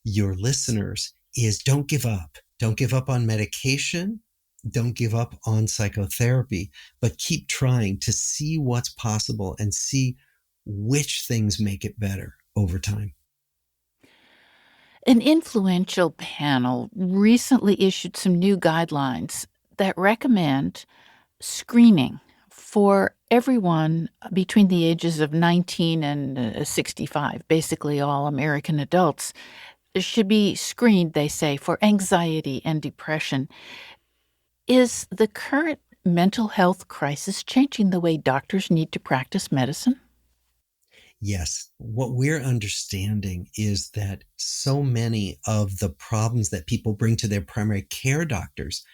your listeners is don't give up. Don't give up on medication. Don't give up on psychotherapy, but keep trying to see what's possible and see which things make it better over time. An influential panel recently issued some new guidelines that recommend screening for everyone between the ages of 19 and 65. Basically, all American adults should be screened, they say, for anxiety and depression. Is the current mental health crisis changing the way doctors need to practice medicine? Yes. What we're understanding is that so many of the problems that people bring to their primary care doctors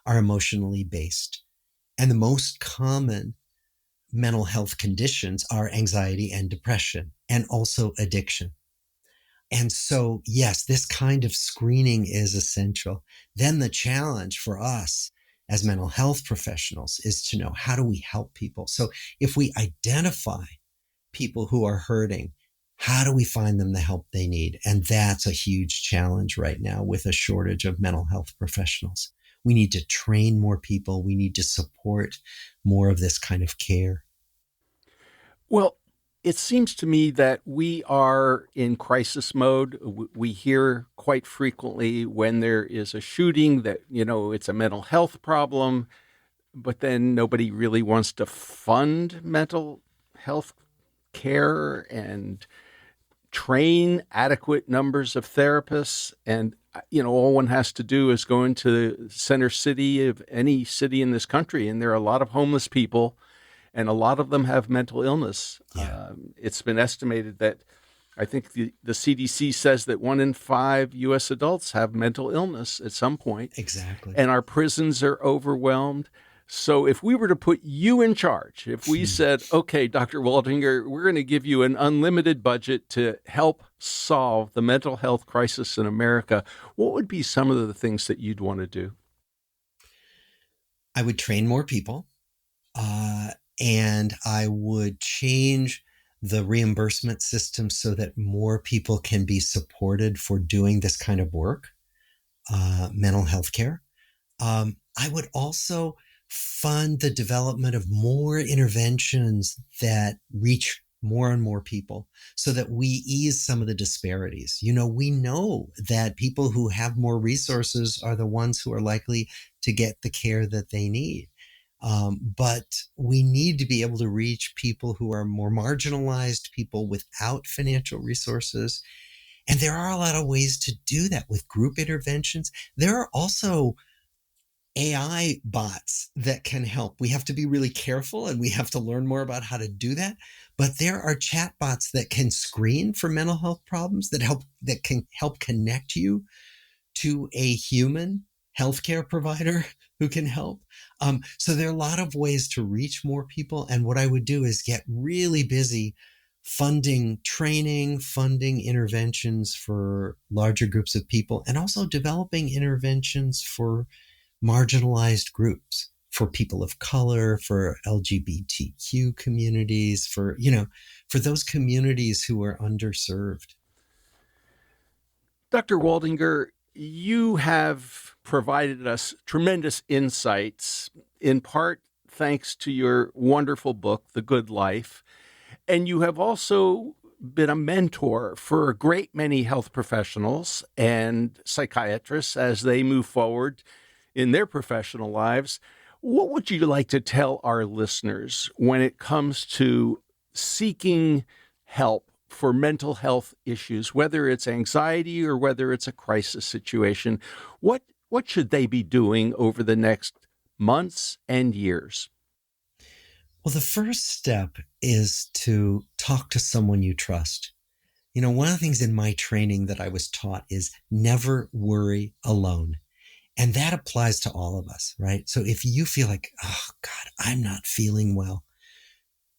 are emotionally based. And the most common mental health conditions are anxiety and depression, and also addiction. And so, yes, this kind of screening is essential. Then the challenge for us as mental health professionals is to know, how do we help people? So if we identify people who are hurting, how do we find them the help they need? And that's a huge challenge right now with a shortage of mental health professionals. We need to train more people. We need to support more of this kind of care. Well, it seems to me that we are in crisis mode. We hear quite frequently when there is a shooting that, it's a mental health problem, but then nobody really wants to fund mental health care and train adequate numbers of therapists. And, all one has to do is go into the center city of any city in this country, and there are a lot of homeless people, and a lot of them have mental illness. Yeah. It's been estimated that I think the CDC says that 1 in 5 U.S. adults have mental illness at some point. Exactly. And our prisons are overwhelmed. So if we were to put you in charge, if we said, okay, Dr. Waldinger, we're going to give you an unlimited budget to help solve the mental health crisis in America, what would be some of the things that you'd want to do? I would train more people, and I would change the reimbursement system so that more people can be supported for doing this kind of work, mental health care. I would also fund the development of more interventions that reach more and more people so that we ease some of the disparities. We know that people who have more resources are the ones who are likely to get the care that they need. But we need to be able to reach people who are more marginalized, people without financial resources. And there are a lot of ways to do that with group interventions. There are also AI bots that can help. We have to be really careful and we have to learn more about how to do that. But there are chat bots that can screen for mental health problems that can help connect you to a human healthcare provider who can help. So there are a lot of ways to reach more people. And what I would do is get really busy funding training, funding interventions for larger groups of people, and also developing interventions for marginalized groups, for people of color, for LGBTQ communities, for those communities who are underserved. Dr. Waldinger, you have provided us tremendous insights, in part thanks to your wonderful book, The Good Life. And you have also been a mentor for a great many health professionals and psychiatrists as they move forward in their professional lives. What would you like to tell our listeners when it comes to seeking help for mental health issues, whether it's anxiety or whether it's a crisis situation? What should they be doing over the next months and years? Well, the first step is to talk to someone you trust. One of the things in my training that I was taught is never worry alone. And that applies to all of us, right? So if you feel like, oh God, I'm not feeling well,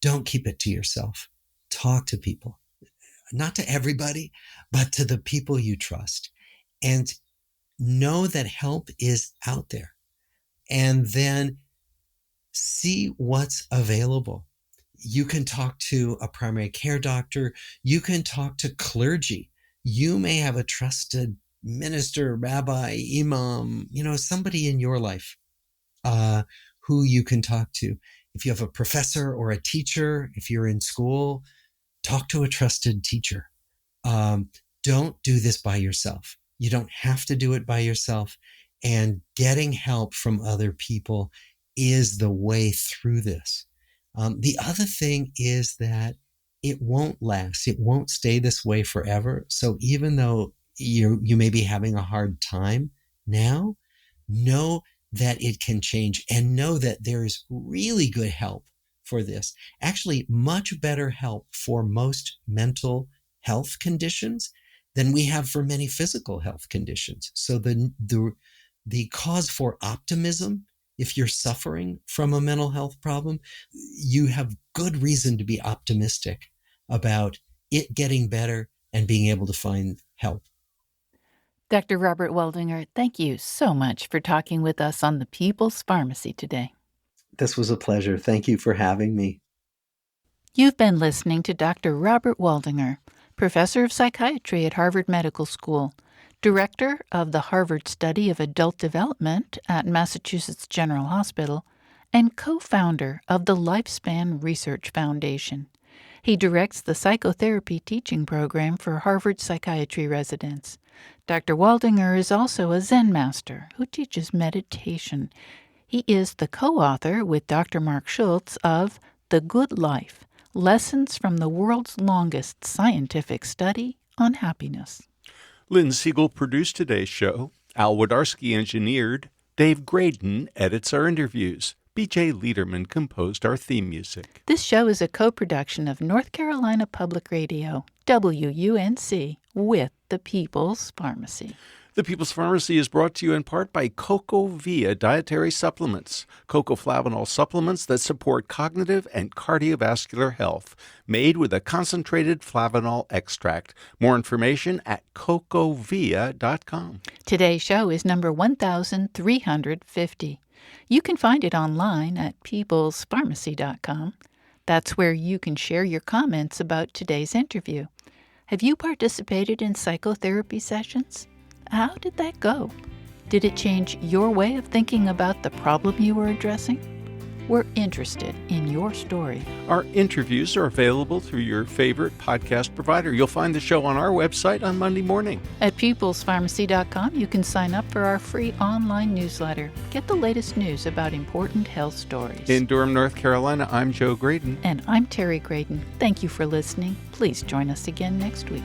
don't keep it to yourself. Talk to people, not to everybody, but to the people you trust, and know that help is out there. And then see what's available. You can talk to a primary care doctor. You can talk to clergy. You may have a trusted minister, rabbi, imam, somebody in your life who you can talk to. If you have a professor or a teacher, if you're in school, talk to a trusted teacher. Don't do this by yourself. You don't have to do it by yourself. And getting help from other people is the way through this. The other thing is that it won't last. It won't stay this way forever. So even though you may be having a hard time now, know that it can change, and know that there is really good help for this. Actually, much better help for most mental health conditions than we have for many physical health conditions. So the cause for optimism, if you're suffering from a mental health problem, you have good reason to be optimistic about it getting better and being able to find help. Dr. Robert Waldinger, thank you so much for talking with us on the People's Pharmacy today. This was a pleasure. Thank you for having me. You've been listening to Dr. Robert Waldinger, professor of psychiatry at Harvard Medical School, director of the Harvard Study of Adult Development at Massachusetts General Hospital, and co-founder of the Lifespan Research Foundation. He directs the psychotherapy teaching program for Harvard psychiatry residents. Dr. Waldinger is also a Zen master who teaches meditation. He is the co-author with Dr. Mark Schultz of The Good Life, Lessons from the World's Longest Scientific Study on Happiness. Lynn Siegel produced today's show. Al Wodarski engineered. Dave Graydon edits our interviews. B.J. Liederman composed our theme music. This show is a co-production of North Carolina Public Radio, WUNC, with the People's Pharmacy. The People's Pharmacy is brought to you in part by Cocoa Via Dietary Supplements, cocoflavanol supplements that support cognitive and cardiovascular health, made with a concentrated flavanol extract. More information at cocovia.com. Today's show is number 1350. You can find it online at peoplespharmacy.com. That's where you can share your comments about today's interview. Have you participated in psychotherapy sessions? How did that go? Did it change your way of thinking about the problem you were addressing? We're interested in your story. Our interviews are available through your favorite podcast provider. You'll find the show on our website on Monday morning. At peoplespharmacy.com, you can sign up for our free online newsletter. Get the latest news about important health stories. In Durham, North Carolina, I'm Joe Graydon. And I'm Terry Graydon. Thank you for listening. Please join us again next week.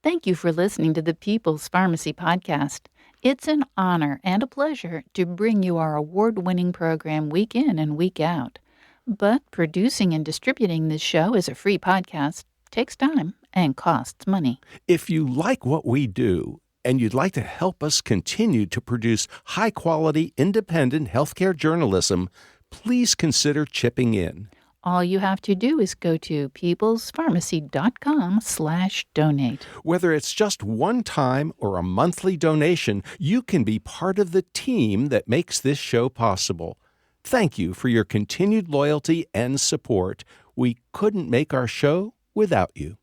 Thank you for listening to the People's Pharmacy Podcast. It's an honor and a pleasure to bring you our award-winning program week in and week out. But producing and distributing this show as a free podcast takes time and costs money. If you like what we do and you'd like to help us continue to produce high-quality, independent healthcare journalism, please consider chipping in. All you have to do is go to peoplespharmacy.com/donate. Whether it's just one time or a monthly donation, you can be part of the team that makes this show possible. Thank you for your continued loyalty and support. We couldn't make our show without you.